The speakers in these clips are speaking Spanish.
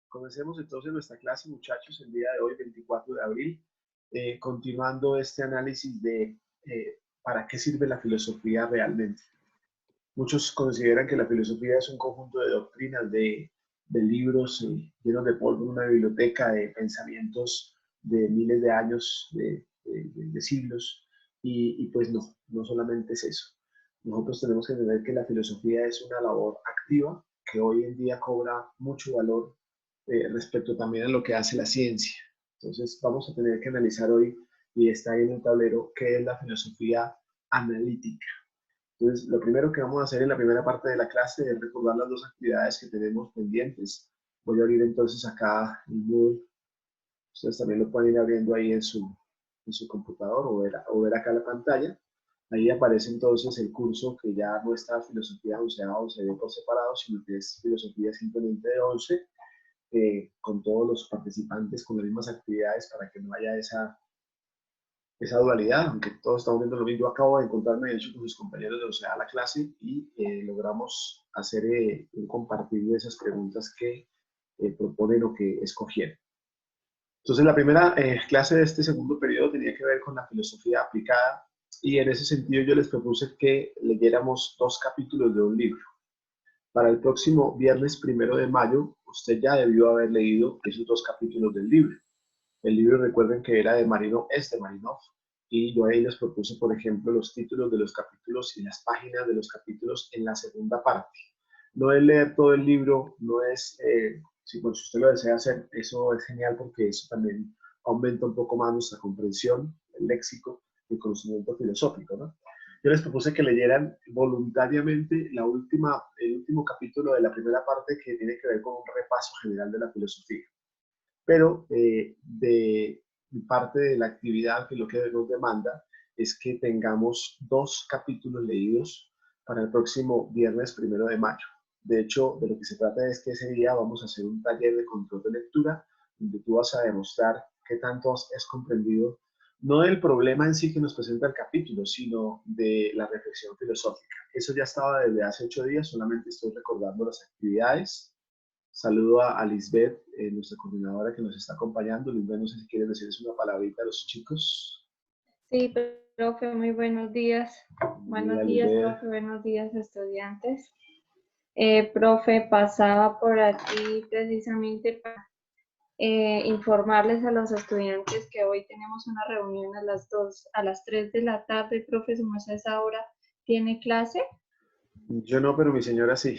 Comencemos entonces nuestra clase, muchachos, el día de hoy, 24 de abril, continuando este análisis de para qué sirve la filosofía realmente. Muchos consideran que la filosofía es un conjunto de doctrinas, de libros llenos de polvo, una biblioteca de pensamientos de miles de años, de siglos, y pues no solamente es eso. Nosotros tenemos que entender que la filosofía es una labor activa que hoy en día cobra mucho valor respecto también a lo que hace la ciencia. Entonces vamos a tener que analizar hoy, y está ahí en el tablero, qué es la filosofía analítica. Entonces, lo primero que vamos a hacer en la primera parte de la clase es recordar las dos actividades que tenemos pendientes. Voy a abrir entonces acá el Moodle. Ustedes también lo pueden ir abriendo ahí en su computador o ver acá la pantalla. Ahí aparece entonces el curso que ya no está filosofía 11 por separado, sino que es filosofía simplemente de 11, con todos los participantes con las mismas actividades para que no haya esa dualidad, aunque todos estamos viendo lo mismo. Yo acabo de encontrarme, de hecho, con mis compañeros de OCEA a la clase y logramos hacer un compartir de esas preguntas que proponen o que escogieron. Entonces, la primera clase de este segundo periodo tenía que ver con la filosofía aplicada, y en ese sentido yo les propuse que leyéramos 2 capítulos de un libro. Para el próximo viernes 1 de mayo, usted ya debió haber leído esos 2 capítulos del libro. El libro, recuerden que era de Marinov, es de Marinov, y yo ahí les propuse, por ejemplo, los títulos de los capítulos y las páginas de los capítulos en la segunda parte. No es leer todo el libro, no es, si usted lo desea hacer, eso es genial porque eso también aumenta un poco más nuestra comprensión, el léxico, el conocimiento filosófico, ¿no? Yo les propuse que leyeran voluntariamente el último capítulo de la primera parte, que tiene que ver con un repaso general de la filosofía. Pero de parte de la actividad, que lo que nos demanda es que tengamos 2 capítulos leídos para el próximo viernes 1 de mayo. De hecho, de lo que se trata es que ese día vamos a hacer un taller de control de lectura, donde tú vas a demostrar qué tanto has comprendido, no del problema en sí que nos presenta el capítulo, sino de la reflexión filosófica. Eso ya estaba desde hace 8 días, solamente estoy recordando las actividades. Saludo a Lisbeth, nuestra coordinadora, que nos está acompañando. Lisbeth, no sé si quieres decirles una palabrita a los chicos. Sí, profe, muy buenos días. Buenos días, profe, buenos días, estudiantes. Profe, pasaba por aquí precisamente para informarles a los estudiantes que hoy tenemos una reunión a las 3 de la tarde. Profe, ¿su merced a esa hora tiene clase? Yo no, pero mi señora sí.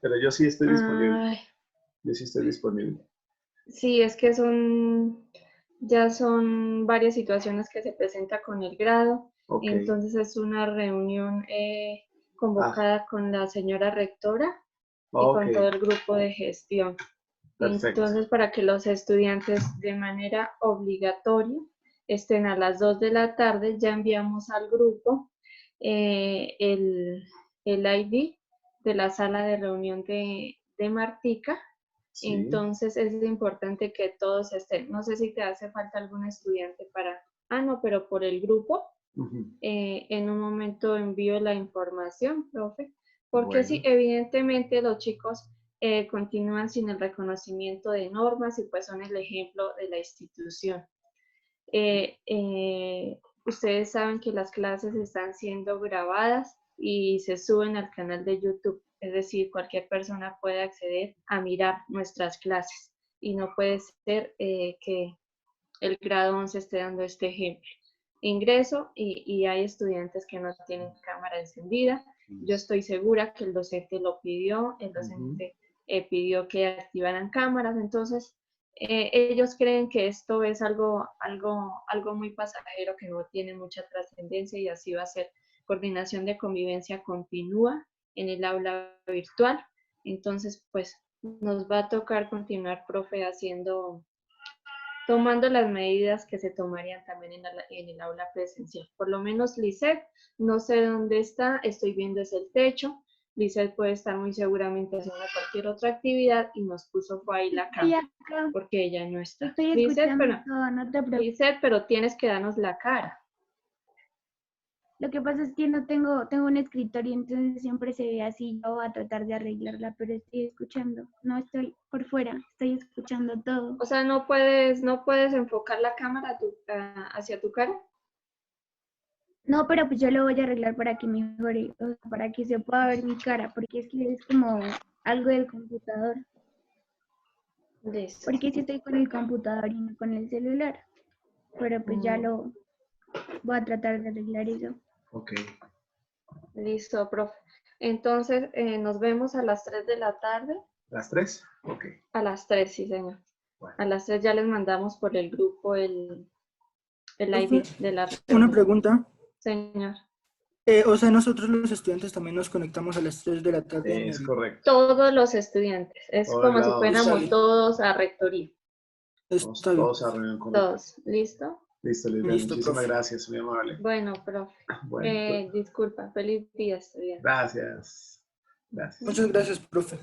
Pero yo sí estoy disponible. Ay, Yo sí estoy disponible. sí, es que ya son varias situaciones que se presenta con el grado. Ok. Entonces es una reunión Ah, convocada con la señora rectora y ok. con todo el grupo de gestión. Perfecto. Entonces, para que los estudiantes de manera obligatoria estén a las 2 de la tarde, ya enviamos al grupo el ID de la sala de reunión de Martica. Sí. Entonces, es importante que todos estén. No sé si te hace falta algún estudiante para... Ah, no, pero por el grupo. Uh-huh. En un momento envío la información, profe, porque sí, Bueno. evidentemente los chicos continúan sin el reconocimiento de normas y pues son el ejemplo de la institución. Ustedes saben que las clases están siendo grabadas y se suben al canal de YouTube, es decir, cualquier persona puede acceder a mirar nuestras clases y no puede ser que el grado 11 esté dando este ejemplo. Ingreso y hay estudiantes que no tienen cámara encendida. Yo estoy segura que el docente lo pidió, el docente pidió que activaran cámaras, entonces ellos creen que esto es algo muy pasajero, que no tiene mucha trascendencia y así va a ser. Coordinación de convivencia continúa en el aula virtual, entonces pues nos va a tocar continuar, profe, tomando las medidas que se tomarían también en el aula presencial. Por lo menos Lisette, no sé dónde está, estoy viendo es el techo. Lisette puede estar muy seguramente haciendo cualquier otra actividad y nos puso fue ahí la cámara, porque ella no está. Lisette, pero tienes que darnos la cara. Lo que pasa es que no tengo un escritorio, entonces siempre se ve así. Yo voy a tratar de arreglarla, pero estoy escuchando. No estoy por fuera, estoy escuchando todo. O sea, no puedes enfocar la cámara hacia tu cara. No, pero pues yo lo voy a arreglar para que mejore, o sea, para que se pueda ver mi cara, porque es que es como algo del computador. Listo. Porque si estoy con el computador y no con el celular. Pero pues ya lo voy a tratar de arreglar eso. Ok. Listo, profe. Entonces, nos vemos a las 3 de la tarde. ¿Las 3? Ok. A las 3, sí, señor. Bueno. A las 3 ya les mandamos por el grupo el Profe, ID de la una reunión. pregunta. Señor. O sea, nosotros los estudiantes también nos conectamos a las 3 de la tarde en Es el... correcto. Todos los estudiantes. Es Todos como si lados. Está fuéramos bien, todos a rectoría. Vamos está bien. todos a reunión con Todos. ¿Listo? Listo, Luis. Listo, Muchísimas profe. gracias, muy amable. Bueno, profe. Bueno, Disculpa. Feliz día, estudiante. gracias. Gracias. Muchas gracias, profe.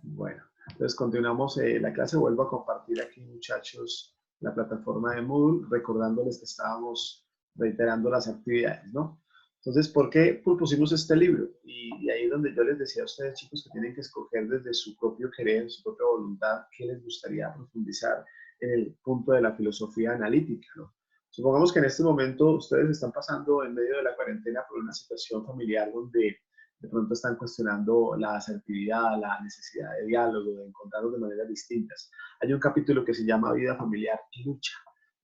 Bueno, entonces continuamos la clase. Vuelvo a compartir aquí, muchachos, la plataforma de Moodle, recordándoles que estábamos reiterando las actividades, ¿no? Entonces, ¿por qué propusimos este libro? Y ahí es donde yo les decía a ustedes, chicos, que tienen que escoger desde su propio querer, su propia voluntad, qué les gustaría profundizar en el punto de la filosofía analítica, ¿no? Supongamos que en este momento ustedes están pasando en medio de la cuarentena por una situación familiar donde de pronto están cuestionando la asertividad, la necesidad de diálogo, de encontrarlos de maneras distintas. Hay un capítulo que se llama Vida familiar y lucha.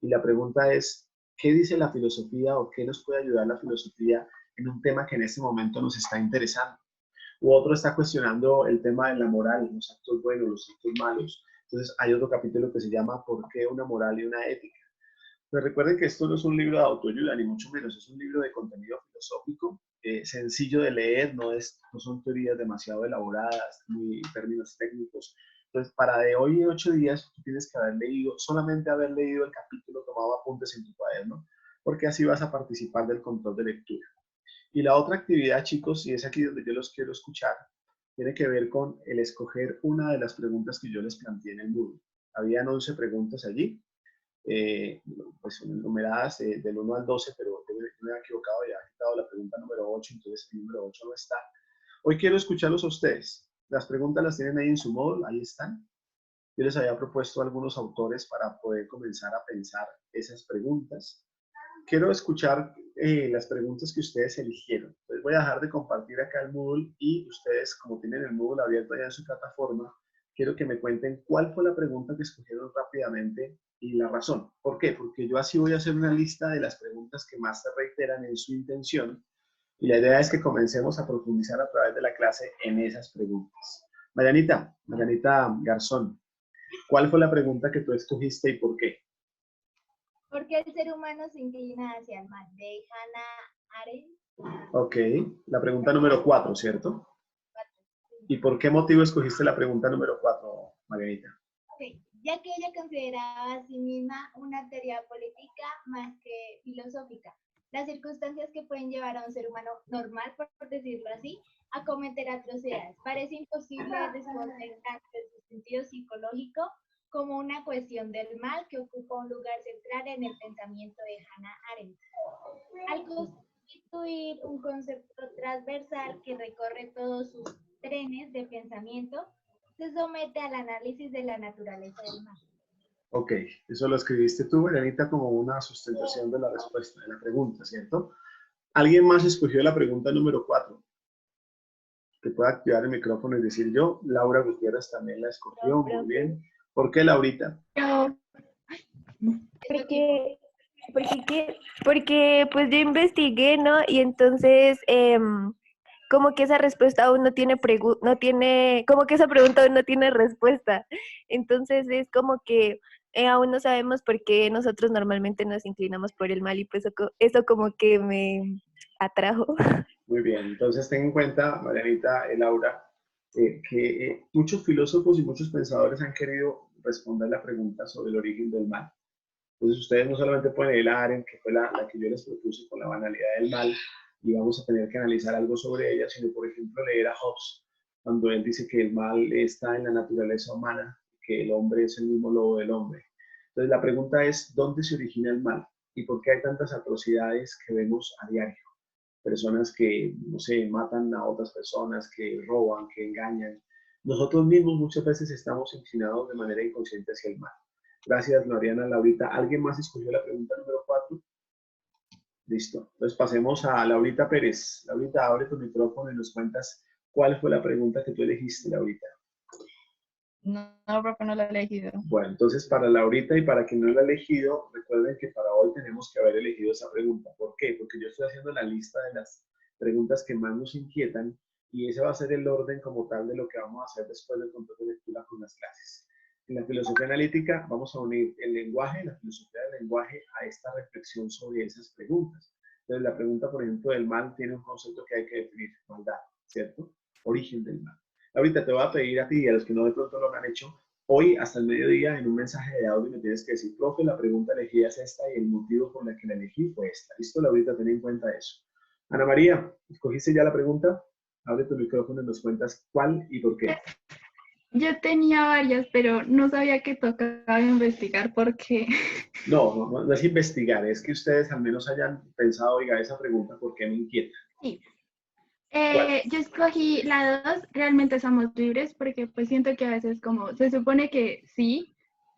Y la pregunta es, ¿qué dice la filosofía o qué nos puede ayudar la filosofía en un tema que en este momento nos está interesando? U otro está cuestionando el tema de la moral, los actos buenos, los actos malos. Entonces hay otro capítulo que se llama ¿Por qué una moral y una ética? Pues recuerden que esto no es un libro de autoayuda, ni mucho menos, es un libro de contenido filosófico, sencillo de leer, no son teorías demasiado elaboradas, ni términos técnicos. Entonces, para de hoy en 8 días, tú tienes que haber leído, solamente haber leído el capítulo, tomado apuntes en tu cuaderno, porque así vas a participar del control de lectura. Y la otra actividad, chicos, y es aquí donde yo los quiero escuchar, tiene que ver con el escoger una de las preguntas que yo les planteé en el Moodle. Habían 11 preguntas allí, pues numeradas del 1 al 12, pero yo me había equivocado, ya he quitado la pregunta número 8, entonces el número 8 no está. Hoy quiero escucharlos a ustedes. Las preguntas las tienen ahí en su módulo, ahí están. Yo les había propuesto algunos autores para poder comenzar a pensar esas preguntas. Quiero escuchar las preguntas que ustedes eligieron. Entonces voy a dejar de compartir acá el Moodle y ustedes, como tienen el Moodle abierto allá en su plataforma, quiero que me cuenten cuál fue la pregunta que escogieron rápidamente y la razón. ¿Por qué? Porque yo así voy a hacer una lista de las preguntas que más se reiteran en su intención y la idea es que comencemos a profundizar a través de la clase en esas preguntas. Marianita Garzón, ¿cuál fue la pregunta que tú escogiste y por qué? ¿Por qué el ser humano se inclina hacia el mal? De Hannah Arendt. Ok, la pregunta número 4, ¿cierto? ¿Y por qué motivo escogiste la pregunta número 4, Margarita? Okay. Ya que ella consideraba a sí misma una teoría política más que filosófica. Las circunstancias que pueden llevar a un ser humano normal, por decirlo así, a cometer atrocidades. Parece imposible responder desde su sentido psicológico como una cuestión del mal que ocupa un lugar central en el pensamiento de Hannah Arendt. Al constituir un concepto transversal que recorre todos sus trenes de pensamiento, se somete al análisis de la naturaleza del mal. Ok, eso lo escribiste tú, Marianita, como una sustentación de la respuesta, de la pregunta, ¿cierto? ¿Alguien más escogió la pregunta número 4? Que pueda activar el micrófono y decir yo. Laura Gutiérrez también la escogió, muy bien. ¿Por qué, Laurita? No, porque pues yo investigué, ¿no? Y entonces como que esa respuesta aún como que esa pregunta aún no tiene respuesta. Entonces es como que aún no sabemos por qué nosotros normalmente nos inclinamos por el mal y pues eso como que me atrajo. Muy bien, entonces ten en cuenta, Marianita y Laura, que muchos filósofos y muchos pensadores han querido responder la pregunta sobre el origen del mal. Entonces ustedes no solamente pueden leer a Arendt, que fue la que yo les propuse con la banalidad del mal, y vamos a tener que analizar algo sobre ella, sino por ejemplo leer a Hobbes, cuando él dice que el mal está en la naturaleza humana, que el hombre es el mismo lobo del hombre. Entonces la pregunta es, ¿dónde se origina el mal? ¿Y por qué hay tantas atrocidades que vemos a diario? personas que, no sé, matan a otras personas, que roban, que engañan. Nosotros mismos muchas veces estamos inclinados de manera inconsciente hacia el mal. Gracias, Mariana. Laurita, ¿alguien más escogió la pregunta número 4? Listo. Entonces pasemos a Laurita Pérez. Laurita, abre tu micrófono y nos cuentas cuál fue la pregunta que tú elegiste, Laurita. No, profe, no lo he elegido. Bueno, entonces para Laurita y para quien no la ha elegido, recuerden que para hoy tenemos que haber elegido esa pregunta. ¿Por qué? Porque yo estoy haciendo la lista de las preguntas que más nos inquietan y ese va a ser el orden como tal de lo que vamos a hacer después del control de lectura con las clases. En la filosofía analítica vamos a unir el lenguaje, la filosofía del lenguaje, a esta reflexión sobre esas preguntas. Entonces la pregunta, por ejemplo, del mal tiene un concepto que hay que definir, maldad, ¿cierto? Origen del mal. Ahorita te voy a pedir a ti y a los que no de pronto lo han hecho, hoy hasta el mediodía en un mensaje de audio me tienes que decir, profe, la pregunta elegida es esta y el motivo por el que la elegí fue esta. ¿Listo, Laurita? Ten en cuenta eso. Ana María, ¿escogiste ya la pregunta? Abre tu micrófono y nos cuentas cuál y por qué. Yo tenía varias, pero no sabía que tocaba investigar porque... No es investigar, es que ustedes al menos hayan pensado, oiga, esa pregunta, ¿por qué me inquieta? Sí. ¿Cuál? Yo escogí la 2, realmente somos libres, porque pues siento que a veces como, se supone que sí,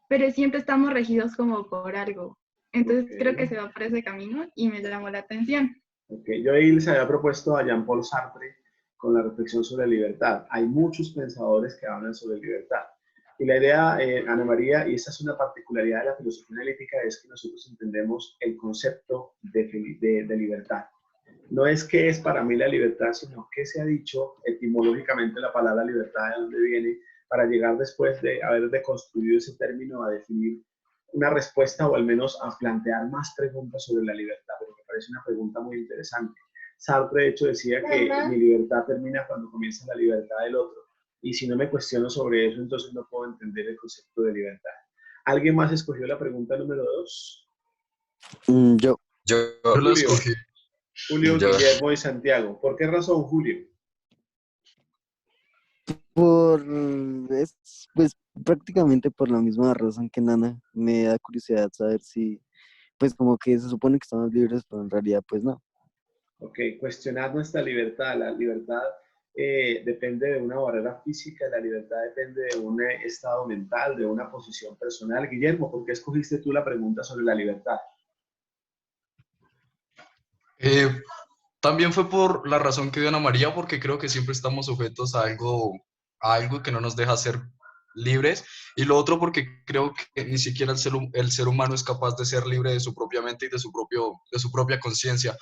pero siempre estamos regidos como por algo. Entonces creo que Okay. se va por ese camino y me llamó la atención. Okay. Yo ahí les había propuesto a Jean-Paul Sartre con la reflexión sobre libertad. Hay muchos pensadores que hablan sobre libertad. Y la idea, Ana María, y esta es una particularidad de la filosofía analítica, es que nosotros entendemos el concepto de libertad. No es qué es para mí la libertad, sino qué se ha dicho etimológicamente la palabra libertad, de dónde viene, para llegar después de haber deconstruido ese término a definir una respuesta o al menos a plantear más preguntas sobre la libertad, porque me parece una pregunta muy interesante. Sartre, de hecho, decía que mi libertad termina cuando comienza la libertad del otro. Y si no me cuestiono sobre eso, entonces no puedo entender el concepto de libertad. ¿Alguien más escogió la pregunta número 2? Yo. Yo lo Julio. escogí. Julio, Yo. Guillermo y Santiago. ¿Por qué razón, Julio? Pues prácticamente por la misma razón que Nana, me da curiosidad saber si, pues como que se supone que estamos libres, pero en realidad pues no. Ok, cuestionar nuestra libertad. La libertad depende de una barrera física, la libertad depende de un estado mental, de una posición personal. Guillermo, ¿por qué escogiste tú la pregunta sobre la libertad? También fue por la razón que dio Ana María, porque creo que siempre estamos sujetos a algo que no nos deja ser libres. Y lo otro porque creo que ni siquiera el ser humano es capaz de ser libre de su propia mente y de su propia conciencia.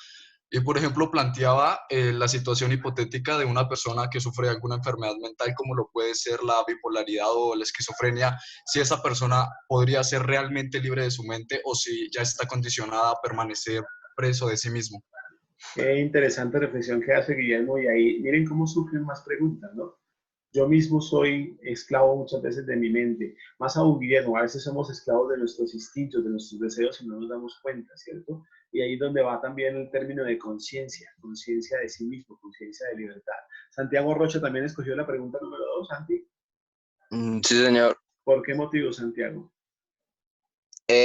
Y, por ejemplo, planteaba la situación hipotética de una persona que sufre de alguna enfermedad mental, como lo puede ser la bipolaridad o la esquizofrenia, si esa persona podría ser realmente libre de su mente o si ya está condicionada a permanecer preso de sí mismo. Qué interesante reflexión que hace Guillermo y ahí miren cómo surgen más preguntas, ¿no? Yo mismo soy esclavo muchas veces de mi mente. Más aún, Guillermo, a veces somos esclavos de nuestros instintos, de nuestros deseos y no nos damos cuenta, ¿cierto? Y ahí es donde va también el término de conciencia, conciencia de sí mismo, conciencia de libertad. Santiago Rocha también escogió la pregunta número 2, Santi. Sí, señor. ¿Por qué motivo, Santiago?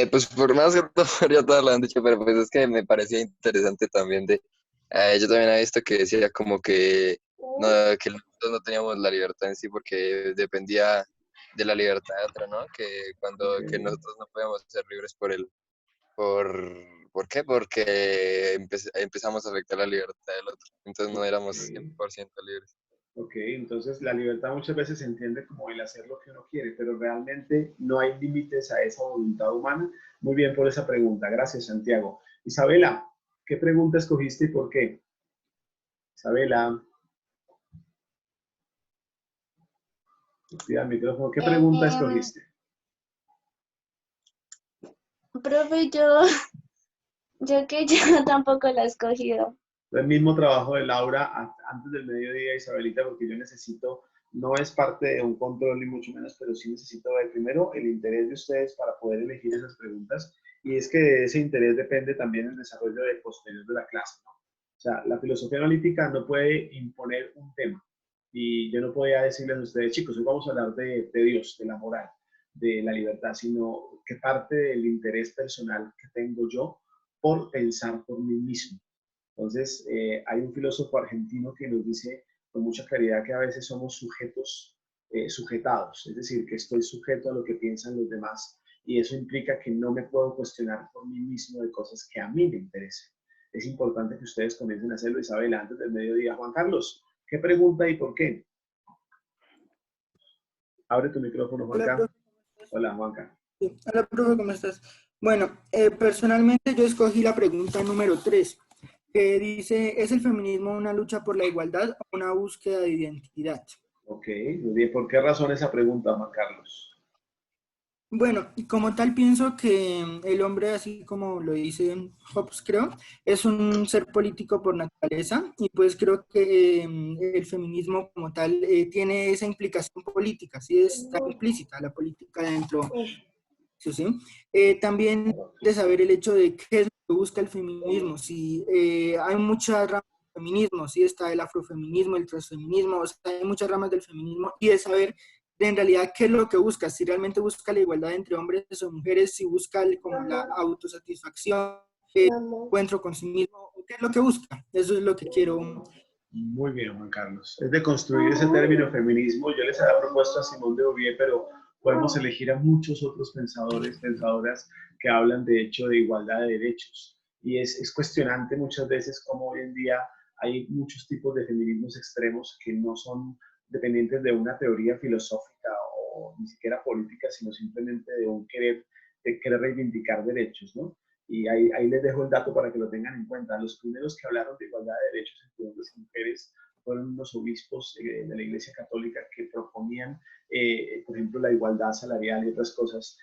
Pues por más que todo, ya todas lo han dicho, pero pues es que me parecía interesante también yo también he visto que decía como que, no, que nosotros no teníamos la libertad en sí porque dependía de la libertad de otra, ¿no? Que Okay. nosotros no podíamos ser libres ¿por qué? Porque empezamos a afectar la libertad del otro, entonces no éramos Okay. 100% libres. Ok, entonces la libertad muchas veces se entiende como el hacer lo que uno quiere, pero realmente no hay límites a esa voluntad humana. Muy bien por esa pregunta. Gracias, Santiago. Isabela, ¿qué pregunta escogiste y por qué? Isabela, pida el micrófono. ¿Qué pregunta escogiste? Profe, yo que yo tampoco la he escogido. El mismo trabajo de Laura antes del mediodía, Isabelita, porque yo necesito, no es parte de un control ni mucho menos, pero sí necesito ver primero el interés de ustedes para poder elegir esas preguntas. Y es que de ese interés depende también el desarrollo de posterior de la clase, ¿no? O sea, la filosofía analítica no puede imponer un tema. Y yo no podía decirles a ustedes, chicos, hoy vamos a hablar de Dios, de la moral, de la libertad, sino que parte del interés personal que tengo yo por pensar por mí mismo. Entonces, hay un filósofo argentino que nos dice con mucha claridad que a veces somos sujetos sujetados, es decir, que estoy sujeto a lo que piensan los demás y eso implica que no me puedo cuestionar por mí mismo de cosas que a mí me interesen. Es importante que ustedes comiencen a hacerlo. Isabel, antes del mediodía. Juan Carlos, ¿qué pregunta y por qué? Abre tu micrófono, Hola, Juanca. profe. Hola, Juanca. Sí. Hola, profe, ¿cómo estás? Bueno, personalmente yo escogí la pregunta número 3, que dice, ¿es el feminismo una lucha por la igualdad o una búsqueda de identidad? Ok, muy bien. ¿Por qué razón esa pregunta, Juan Carlos? Bueno, y como tal pienso que el hombre, así como lo dice Hobbes, creo, es un ser político por naturaleza y pues creo que el feminismo como tal tiene esa implicación política, sí está implícita la política dentro, sí, sí. También de saber el hecho de qué es lo que busca el feminismo, si hay muchas ramas del feminismo, sí está el afrofeminismo, el transfeminismo, o sea, hay muchas ramas del feminismo y de saber de en realidad qué es lo que busca, si realmente busca la igualdad entre hombres o mujeres, si busca como la autosatisfacción, el encuentro con sí mismo, qué es lo que busca, eso es lo que quiero. Muy bien, Juan Carlos. Es de construir ese término feminismo. Yo les había propuesto a Simón de Beauvoir, pero podemos elegir a muchos otros pensadores, pensadoras que hablan de hecho de igualdad de derechos. Y es cuestionante muchas veces cómo hoy en día hay muchos tipos de feminismos extremos que no son dependientes de una teoría filosófica o ni siquiera política, sino simplemente de un de querer reivindicar derechos, ¿no? Y ahí les dejo el dato para que lo tengan en cuenta. Los primeros que hablaron de igualdad de derechos entre hombres y mujeres fueron unos obispos de la Iglesia Católica que proponían, por ejemplo, la igualdad salarial y otras cosas.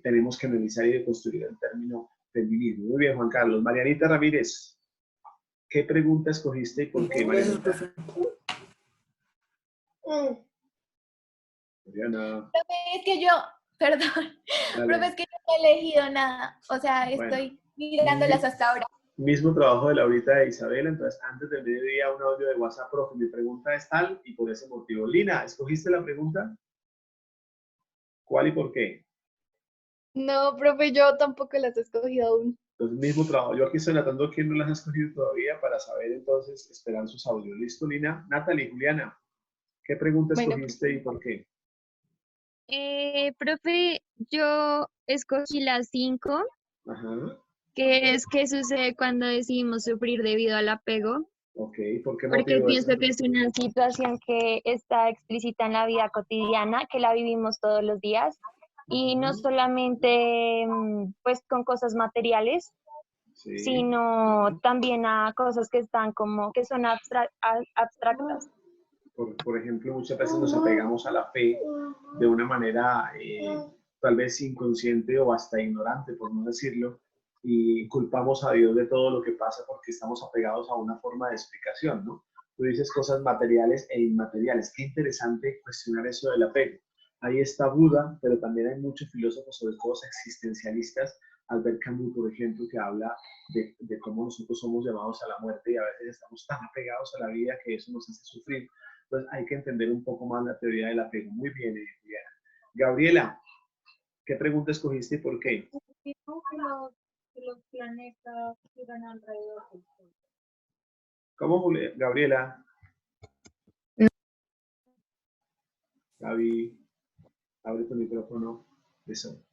Tenemos que analizar y deconstruir el término feminismo. Muy bien, Juan Carlos. Marianita Ramírez, ¿qué pregunta escogiste y por qué, Gracias, Marianita? profe. Mariana, Profe, es que yo, perdón, profe, es dale. que yo no he elegido nada. O sea, Bueno, estoy mirándolas hasta ahora. mismo trabajo de Laurita de Isabel, entonces antes del mediodía un audio de WhatsApp, profe, mi pregunta es tal y por ese motivo. Lina, ¿escogiste la pregunta? ¿Cuál y por qué? No, profe, yo tampoco las he escogido aún. Entonces, mismo trabajo. Yo aquí estoy notando quién no las ha escogido todavía para saber entonces, esperar sus audios. ¿Listo, Lina? Natalie, Juliana, ¿qué pregunta Bueno, escogiste y por qué? Profe, yo escogí las 5, Ajá, que es qué sucede cuando decidimos sufrir debido al apego, ok. ¿Por qué porque motivo pienso esa? que es una situación que está explícita en la vida cotidiana, que la vivimos todos los días, y no solamente pues con cosas materiales, Sí. sino también a cosas que están como, que son abstractas. Por ejemplo, muchas veces nos apegamos a la fe de una manera tal vez inconsciente o hasta ignorante, por no decirlo, y culpamos a Dios de todo lo que pasa porque estamos apegados a una forma de explicación, ¿no? Tú dices cosas materiales e inmateriales. Qué interesante cuestionar eso del apego. Ahí está Buda, pero también hay muchos filósofos, sobre todo existencialistas, Albert Camus, por ejemplo, que habla de cómo nosotros somos llamados a la muerte y a veces estamos tan apegados a la vida que eso nos hace sufrir. Entonces hay que entender un poco más la teoría del apego. Muy bien, Juliana. Gabriela, ¿qué pregunta escogiste y por qué? Los planetas giran alrededor del Sol. ¿Cómo, Gabriela? Gaby, abre tu micrófono. Eso.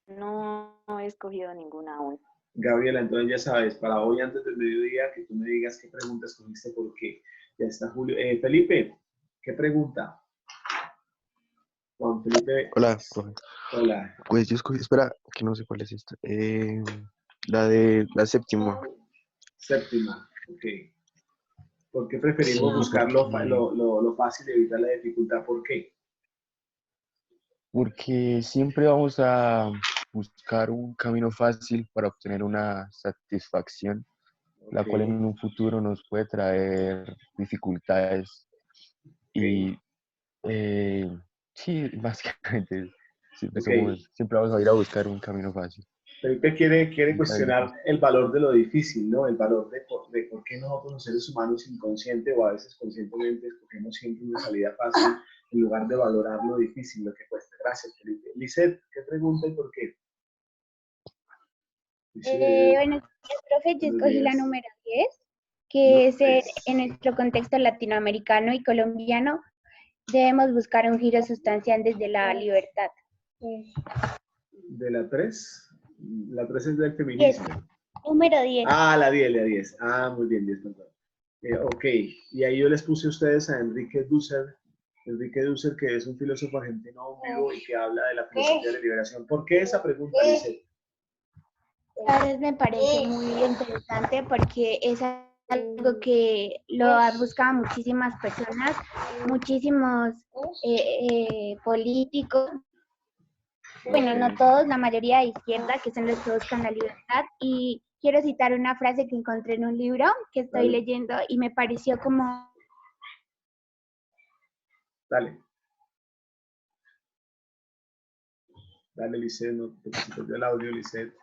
No he escogido ninguna aún. Gabriela, entonces ya sabes, para hoy antes del mediodía, que tú me digas qué pregunta escogiste, por qué. Ya está Julio. Felipe, ¿qué pregunta? Juan Felipe. Hola, profe. Hola. Pues yo escogí, espera, que no sé cuál es esta. La de la séptima. Séptima, ok. ¿Por qué preferimos Sí, buscar porque, lo fácil y evitar la dificultad? ¿Por qué? porque siempre vamos a buscar un camino fácil para obtener una satisfacción, la Ok, cual en un futuro nos puede traer dificultades. ok, Y sí, básicamente, ok. siempre vamos a ir a buscar un camino fácil. Felipe quiere Nunca es cuestionar difícil. el valor de lo difícil, ¿no? El valor de por qué nosotros los seres humanos inconsciente o a veces conscientemente escogemos siempre una salida fácil en lugar de valorar lo difícil, lo que cuesta. Gracias, Felipe. Lisette, ¿qué pregunta y por qué? Buenos días, profe. Yo escogí la número 10, que es en nuestro contexto latinoamericano y colombiano, debemos buscar un giro sustancial desde la libertad. ¿De la 3? La 3 es del feminismo. Número 10. Ah, la 10. Ah, muy bien, 10, perdón. Ok, y ahí yo les puse a ustedes a Enrique Dussel, que es un filósofo argentino vivo y que habla de la filosofía de la liberación. ¿Por qué esa pregunta, Lisette? A veces me parece muy interesante porque es algo que lo han buscado muchísimas personas, muchísimos políticos, bueno, no todos, la mayoría de izquierda, que son los que buscan la libertad. Y quiero citar una frase que encontré en un libro que estoy leyendo y me pareció como... Dale, Lisette, no te perdió el audio, Lisette.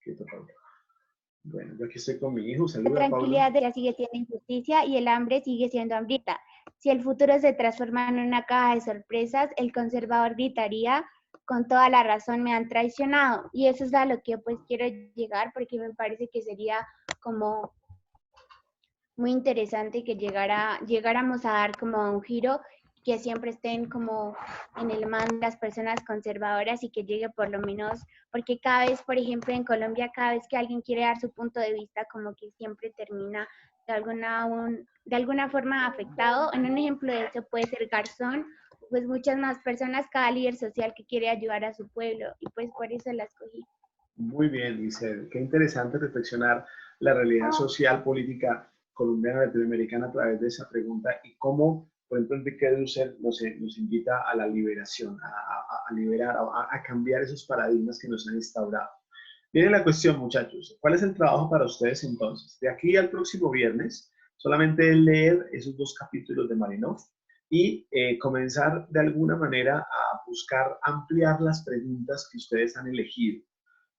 Quieto, Pablo. Bueno, yo aquí estoy con mi hijo. Saluda, La tranquilidad Pablo. de sigue siendo injusticia y el hambre sigue siendo hambrita. Si el futuro se transforma en una caja de sorpresas, el conservador gritaría, con toda la razón me han traicionado. Y eso es a lo que pues quiero llegar, porque me parece que sería como muy interesante que llegáramos a dar como un giro, que siempre estén como en el mando las personas conservadoras y que llegue por lo menos, porque cada vez, por ejemplo, en Colombia, cada vez que alguien quiere dar su punto de vista, como que siempre termina de alguna forma afectado. En un ejemplo de eso puede ser Garzón, pues muchas más personas, cada líder social que quiere ayudar a su pueblo, y pues por eso la escogí. Muy bien, Lisette. Qué interesante reflexionar la realidad social, política colombiana, latinoamericana a través de esa pregunta y cómo, por ejemplo, Enrique Dussel nos invita a la liberación, a liberar, a cambiar esos paradigmas que nos han instaurado. Viene la cuestión, muchachos. ¿Cuál es el trabajo para ustedes entonces? De aquí al próximo viernes, solamente es leer esos 2 capítulos de Marinov y comenzar de alguna manera a buscar ampliar las preguntas que ustedes han elegido.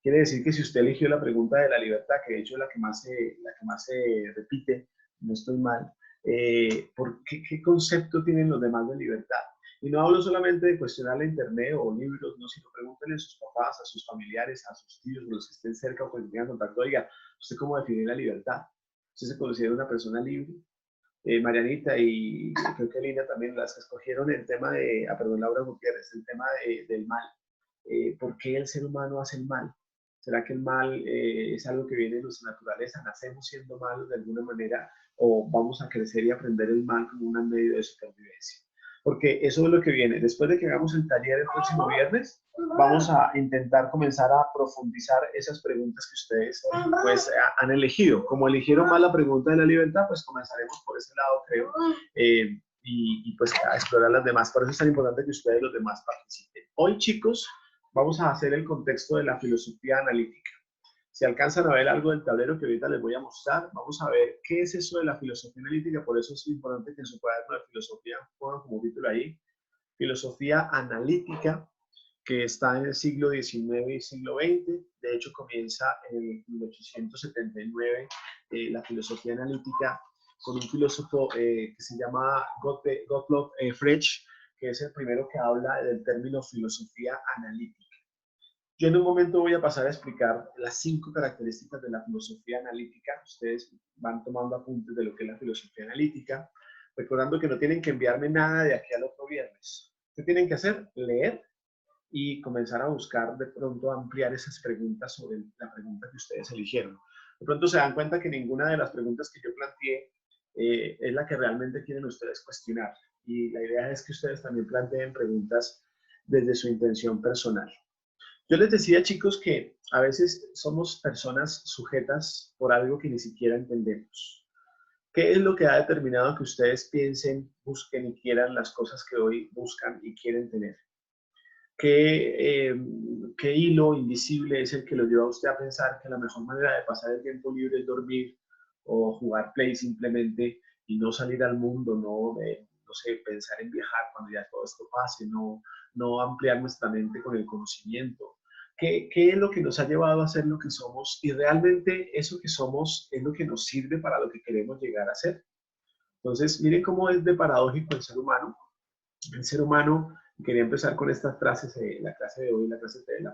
Quiere decir que si usted eligió la pregunta de la libertad, que de hecho es la que más se repite, no estoy mal, ¿qué concepto tienen los demás de libertad? Y no hablo solamente de cuestionar la internet o libros, no, sino pregúntenle a sus papás, a sus familiares, a sus tíos, a los que estén cerca o que tengan contacto. Oiga, ¿usted cómo define la libertad? ¿Usted se considera una persona libre? Marianita y creo que Lina también, las que escogieron el tema de, Laura Gutiérrez, el tema del mal. ¿Por qué el ser humano hace el mal? ¿Será que el mal es algo que viene de nuestra naturaleza? ¿Nacemos siendo malos de alguna manera o vamos a crecer y aprender el mal como un medio de supervivencia? Porque eso es lo que viene. Después de que hagamos el taller el próximo viernes, vamos a intentar comenzar a profundizar esas preguntas que ustedes pues han elegido. Como eligieron mal la pregunta de la libertad, pues comenzaremos por ese lado, creo, y pues a explorar las demás. Por eso es tan importante que ustedes los demás participen. Hoy, chicos, vamos a hacer el contexto de la filosofía analítica. Si alcanzan a ver algo del tablero que ahorita les voy a mostrar, vamos a ver qué es eso de la filosofía analítica. Por eso es importante que en su cuaderno de filosofía pongan como título ahí, filosofía analítica, que está en el siglo XIX y siglo XX. De hecho, comienza en 1879 la filosofía analítica con un filósofo que se llama Gottlob Frege, que es el primero que habla del término filosofía analítica. Yo en un momento voy a pasar a explicar las 5 características de la filosofía analítica. Ustedes van tomando apuntes de lo que es la filosofía analítica, recordando que no tienen que enviarme nada de aquí al otro viernes. ¿Qué tienen que hacer? Leer y comenzar a buscar de pronto ampliar esas preguntas sobre la pregunta que ustedes eligieron. De pronto se dan cuenta que ninguna de las preguntas que yo planteé es la que realmente quieren ustedes cuestionar. Y la idea es que ustedes también planteen preguntas desde su intención personal. Yo les decía, chicos, que a veces somos personas sujetas por algo que ni siquiera entendemos. ¿Qué es lo que ha determinado que ustedes piensen, busquen y quieran las cosas que hoy buscan y quieren tener? ¿Qué hilo invisible es el que lo lleva a usted a pensar que la mejor manera de pasar el tiempo libre es dormir o jugar play simplemente y no salir al mundo, no sé, pensar en viajar cuando ya todo esto pase, no ampliar nuestra mente con el conocimiento? ¿Qué es lo que nos ha llevado a ser lo que somos? Y realmente eso que somos es lo que nos sirve para lo que queremos llegar a ser. Entonces, miren cómo es de paradójico el ser humano. El ser humano Quería empezar con estas frases. La clase de hoy, la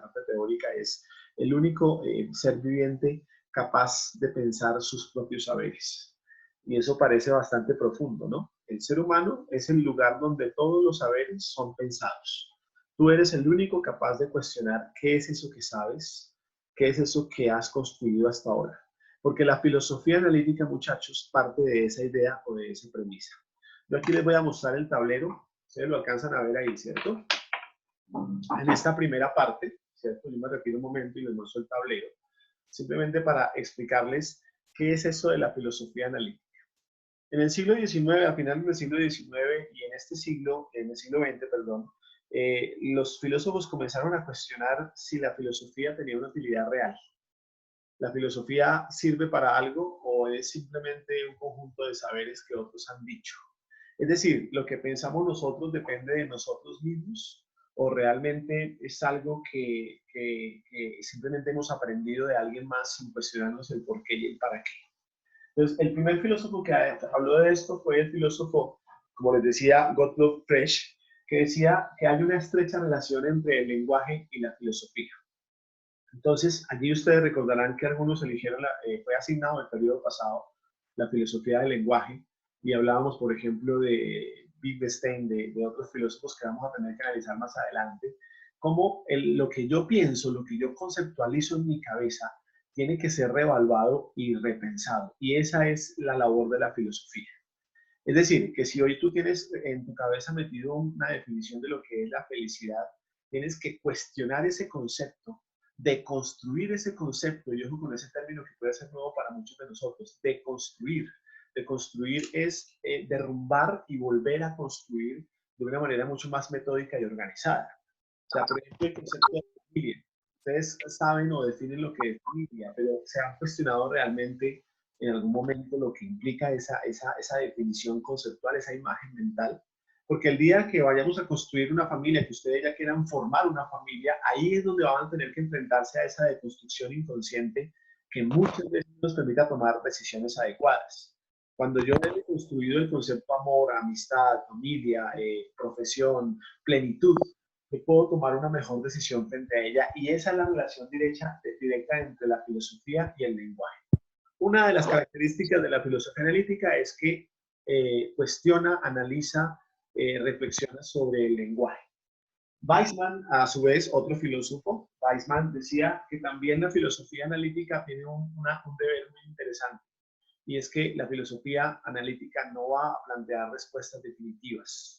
parte teórica, es el único ser viviente capaz de pensar sus propios saberes. Y eso parece bastante profundo, ¿no? El ser humano es el lugar donde todos los saberes son pensados. Tú eres el único capaz de cuestionar qué es eso que sabes, qué es eso que has construido hasta ahora. Porque la filosofía analítica, muchachos, parte de esa idea o de esa premisa. Yo aquí les voy a mostrar el tablero. Ustedes lo alcanzan a ver ahí, ¿cierto? En esta primera parte, ¿cierto? Yo me retiro un momento y les muestro el tablero. Simplemente para explicarles qué es eso de la filosofía analítica. En el siglo XIX, a finales del siglo XIX y en este siglo, en el siglo XX, perdón, los filósofos comenzaron a cuestionar si la filosofía tenía una utilidad real. ¿La filosofía sirve para algo o es simplemente un conjunto de saberes que otros han dicho? Es decir, ¿lo que pensamos nosotros depende de nosotros mismos o realmente es algo que simplemente hemos aprendido de alguien más sin cuestionarnos el por qué y el para qué? Entonces, el primer filósofo que habló de esto fue el filósofo, como les decía, Gottlob Frege, que decía que hay una estrecha relación entre el lenguaje y la filosofía. Entonces, allí ustedes recordarán que algunos eligieron, fue asignado el periodo pasado, la filosofía del lenguaje, y hablábamos, por ejemplo, de Wittgenstein, de otros filósofos que vamos a tener que analizar más adelante, cómo lo que yo pienso, lo que yo conceptualizo en mi cabeza, tiene que ser reevaluado y repensado. Y esa es la labor de la filosofía. Es decir, que si hoy tú tienes en tu cabeza metido una definición de lo que es la felicidad, tienes que cuestionar ese concepto, deconstruir ese concepto, y ojo con ese término que puede ser nuevo para muchos de nosotros, deconstruir. Deconstruir es derrumbar y volver a construir de una manera mucho más metódica y organizada. O sea, por ejemplo, el concepto de familia. Ustedes saben o definen lo que es familia, pero se han cuestionado realmente en algún momento lo que implica esa definición conceptual, esa imagen mental. Porque el día que vayamos a construir una familia, que ustedes ya quieran formar una familia, ahí es donde van a tener que enfrentarse a esa deconstrucción inconsciente que muchas veces nos permita tomar decisiones adecuadas. Cuando yo he deconstruido el concepto amor, amistad, familia, profesión, plenitud, yo puedo tomar una mejor decisión frente a ella, y esa es la relación directa entre la filosofía y el lenguaje. Una de las características de la filosofía analítica es que cuestiona, analiza, reflexiona sobre el lenguaje. Weissman, a su vez, otro filósofo, Weissman decía que también la filosofía analítica tiene un deber muy interesante, y es que la filosofía analítica no va a plantear respuestas definitivas.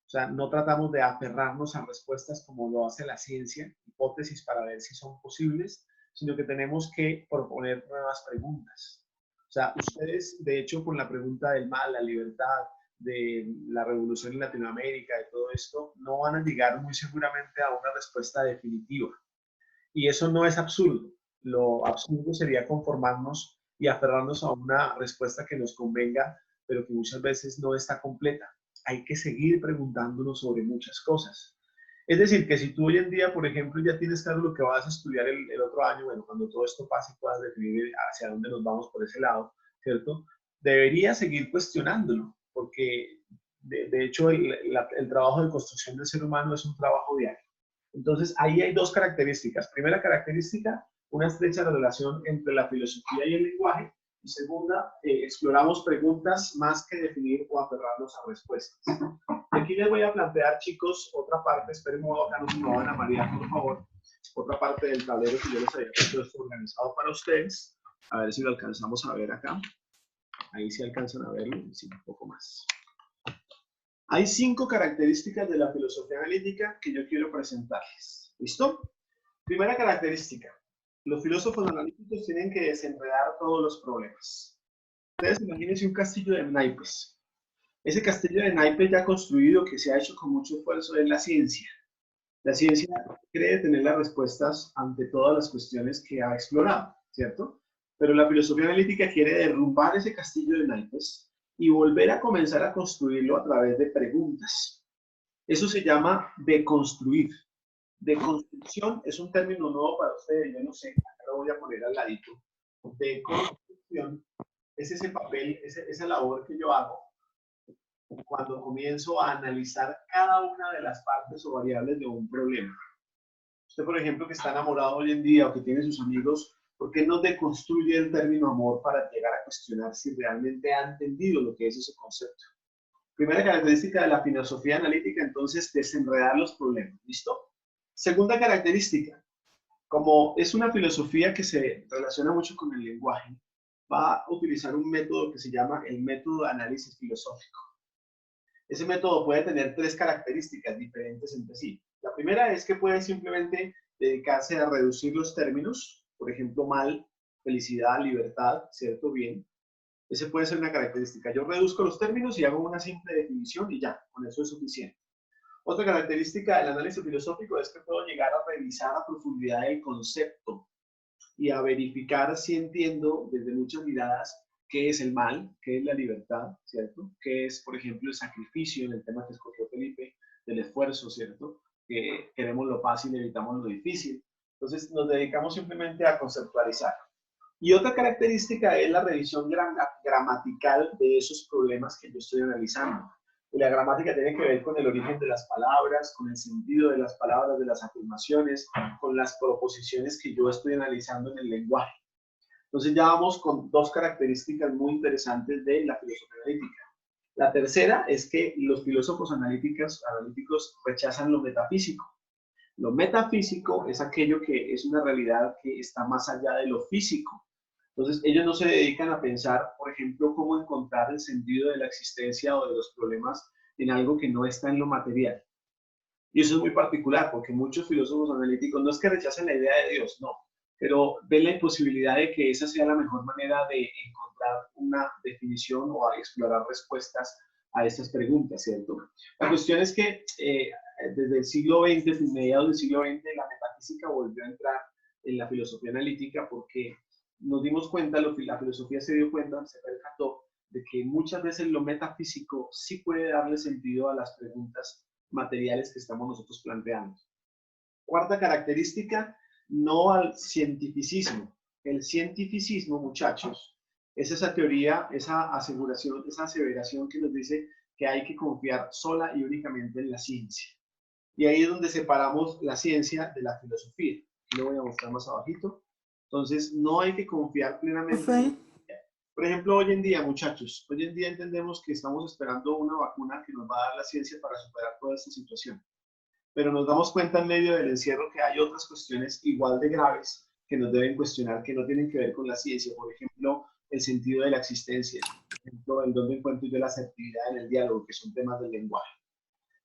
O sea, no tratamos de aferrarnos a respuestas como lo hace la ciencia, hipótesis para ver si son posibles, sino que tenemos que proponer nuevas preguntas. O sea, ustedes, de hecho, con la pregunta del mal, la libertad, de la revolución en Latinoamérica, de todo esto, no van a llegar muy seguramente a una respuesta definitiva. Y eso no es absurdo. Lo absurdo sería conformarnos y aferrarnos a una respuesta que nos convenga, pero que muchas veces no está completa. Hay que seguir preguntándonos sobre muchas cosas. Es decir, que si tú hoy en día, por ejemplo, ya tienes claro lo que vas a estudiar el otro año, bueno, cuando todo esto pase puedas definir hacia dónde nos vamos por ese lado, ¿cierto? Deberías seguir cuestionándolo, porque de hecho el trabajo de construcción del ser humano es un trabajo diario. Entonces, ahí hay dos características. Primera característica, una estrecha relación entre la filosofía y el lenguaje. Y segunda, exploramos preguntas más que definir o aferrarnos a respuestas. Aquí les voy a plantear, chicos, otra parte. Esperen un momento, acá no se muevan a María, por favor. Otra parte del tablero que yo les había puesto esto organizado para ustedes. A ver si lo alcanzamos a ver acá. Ahí sí alcanzan a verlo, sí, un poco más. Hay 5 características de la filosofía analítica que yo quiero presentarles. ¿Listo? Primera característica. Los filósofos analíticos tienen que desenredar todos los problemas. Ustedes imagínense un castillo de naipes. Ese castillo de naipes ya construido, que se ha hecho con mucho esfuerzo, es la ciencia. La ciencia cree tener las respuestas ante todas las cuestiones que ha explorado, ¿cierto? Pero la filosofía analítica quiere derrumbar ese castillo de naipes y volver a comenzar a construirlo a través de preguntas. Eso se llama deconstruir. Deconstrucción es un término nuevo para ustedes, yo no sé, acá lo voy a poner al ladito. Deconstrucción es ese papel, esa labor que yo hago cuando comienzo a analizar cada una de las partes o variables de un problema. Usted, por ejemplo, que está enamorado hoy en día o que tiene sus amigos, ¿por qué no deconstruye el término amor para llegar a cuestionar si realmente ha entendido lo que es ese concepto? Primera característica de la filosofía analítica, entonces, desenredar los problemas. ¿Listo? Segunda característica, como es una filosofía que se relaciona mucho con el lenguaje, va a utilizar un método que se llama el método de análisis filosófico. Ese método puede tener tres características diferentes entre sí. La primera es que puede simplemente dedicarse a reducir los términos, por ejemplo, mal, felicidad, libertad, cierto, bien. Ese puede ser una característica. Yo reduzco los términos y hago una simple definición y ya, con eso es suficiente. Otra característica del análisis filosófico es que puedo llegar a revisar a profundidad el concepto y a verificar si entiendo desde muchas miradas qué es el mal, qué es la libertad, ¿cierto? Qué es, por ejemplo, el sacrificio en el tema que escogió Felipe, del esfuerzo, ¿cierto? Que queremos lo fácil y evitamos lo difícil. Entonces nos dedicamos simplemente a conceptualizar. Y otra característica es la revisión gramatical de esos problemas que yo estoy analizando. Y la gramática tiene que ver con el origen de las palabras, con el sentido de las palabras, de las afirmaciones, con las proposiciones que yo estoy analizando en el lenguaje. Entonces ya vamos con dos características muy interesantes de la filosofía analítica. La tercera es que los filósofos analíticos rechazan lo metafísico. Lo metafísico es aquello que es una realidad que está más allá de lo físico. Entonces ellos no se dedican a pensar, por ejemplo, cómo encontrar el sentido de la existencia o de los problemas en algo que no está en lo material. Y eso es muy particular porque muchos filósofos analíticos no es que rechacen la idea de Dios, no, pero ven la imposibilidad de que esa sea la mejor manera de encontrar una definición o a explorar respuestas a estas preguntas, ¿cierto? La cuestión es que desde el siglo XX, desde mediados del siglo XX, la metafísica volvió a entrar en la filosofía analítica porque nos dimos cuenta, la filosofía se dio cuenta, se percató de que muchas veces lo metafísico sí puede darle sentido a las preguntas materiales que estamos nosotros planteando. Cuarta característica, no al cientificismo. El cientificismo, muchachos, es esa teoría, esa aseveración que nos dice que hay que confiar sola y únicamente en la ciencia. Y ahí es donde separamos la ciencia de la filosofía. Aquí lo voy a mostrar más abajito. Entonces, no hay que confiar plenamente. Por ejemplo, hoy en día, muchachos, hoy en día entendemos que estamos esperando una vacuna que nos va a dar la ciencia para superar toda esta situación. Pero nos damos cuenta en medio del encierro que hay otras cuestiones igual de graves que nos deben cuestionar, que no tienen que ver con la ciencia. Por ejemplo, el sentido de la existencia. Por ejemplo, en dónde encuentro yo la asertividad en el diálogo, que son temas del lenguaje.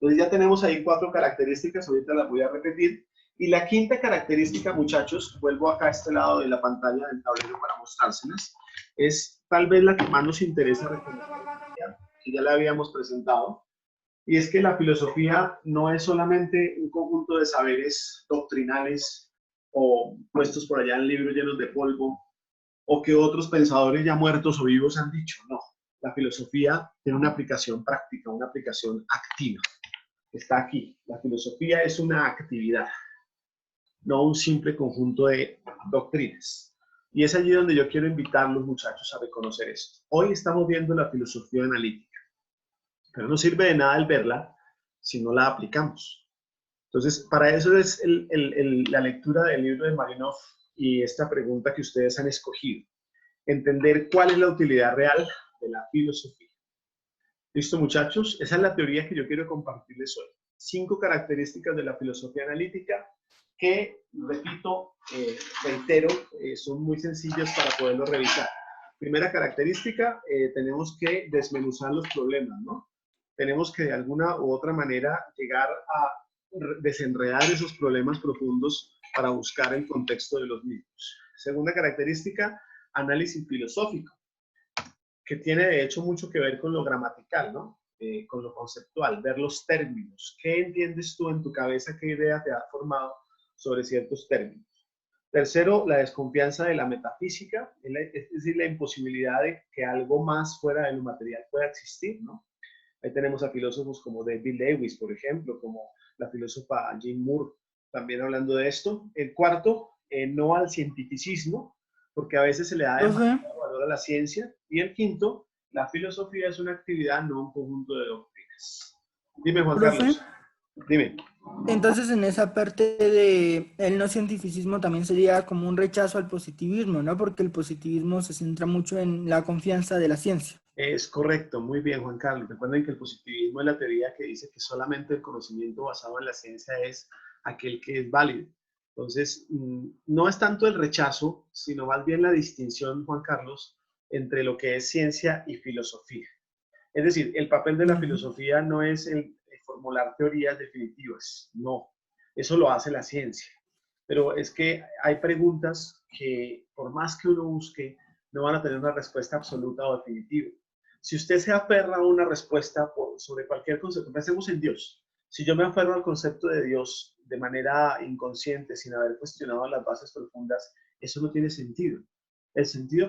Entonces ya tenemos ahí 4 características, ahorita las voy a repetir. Y la quinta característica, muchachos, vuelvo acá a este lado de la pantalla del tablero para mostrárselas, es tal vez la que más nos interesa reconocer, que ya la habíamos presentado, y es que la filosofía no es solamente un conjunto de saberes doctrinales o puestos por allá en libros llenos de polvo, o que otros pensadores ya muertos o vivos han dicho, no. La filosofía tiene una aplicación práctica, una aplicación activa. Está aquí. La filosofía es una actividad, no un simple conjunto de doctrinas. Y es allí donde yo quiero invitarlos, muchachos, a reconocer esto. Hoy estamos viendo la filosofía analítica, pero no sirve de nada el verla si no la aplicamos. Entonces, para eso es la lectura del libro de Marinov y esta pregunta que ustedes han escogido. Entender cuál es la utilidad real de la filosofía. ¿Listo, muchachos? Esa es la teoría que yo quiero compartirles hoy. 5 características de la filosofía analítica que, repito, reitero, son muy sencillas para poderlo revisar. Primera característica, tenemos que desmenuzar los problemas, ¿no? Tenemos que de alguna u otra manera llegar a desenredar esos problemas profundos para buscar el contexto de los mismos. Segunda característica, análisis filosófico, que tiene de hecho mucho que ver con lo gramatical, ¿no? Con lo conceptual, ver los términos. ¿Qué entiendes tú en tu cabeza? ¿Qué idea te ha formado sobre ciertos términos? Tercero, la desconfianza de la metafísica, es decir, la imposibilidad de que algo más fuera de lo material pueda existir, ¿no? Ahí tenemos a filósofos como David Lewis, por ejemplo, como la filósofa Jean Moore, también hablando de esto. El cuarto, no al cientificismo, porque a veces se le da demasiado valor a la ciencia. Y el quinto, La filosofía es una actividad, no un conjunto de doctrinas. Dime, Juan Profe, Carlos. Dime. entonces en esa parte de el no cientificismo también sería como un rechazo al positivismo, ¿no? Porque el positivismo se centra mucho en la confianza de la ciencia. Es correcto, muy bien, Juan Carlos. Recuerden que el positivismo es la teoría que dice que solamente el conocimiento basado en la ciencia es aquel que es válido. Entonces, no es tanto el rechazo, sino más bien la distinción, Juan Carlos, entre lo que es ciencia y filosofía. Es decir, el papel de la filosofía no es el formular teorías definitivas, no, eso lo hace la ciencia. Pero es que hay preguntas que por más que uno busque, no van a tener una respuesta absoluta o definitiva. Si usted se aferra a una respuesta sobre cualquier concepto, pensemos en Dios. Si yo me aferro al concepto de Dios de manera inconsciente, sin haber cuestionado las bases profundas, eso no tiene sentido. El sentido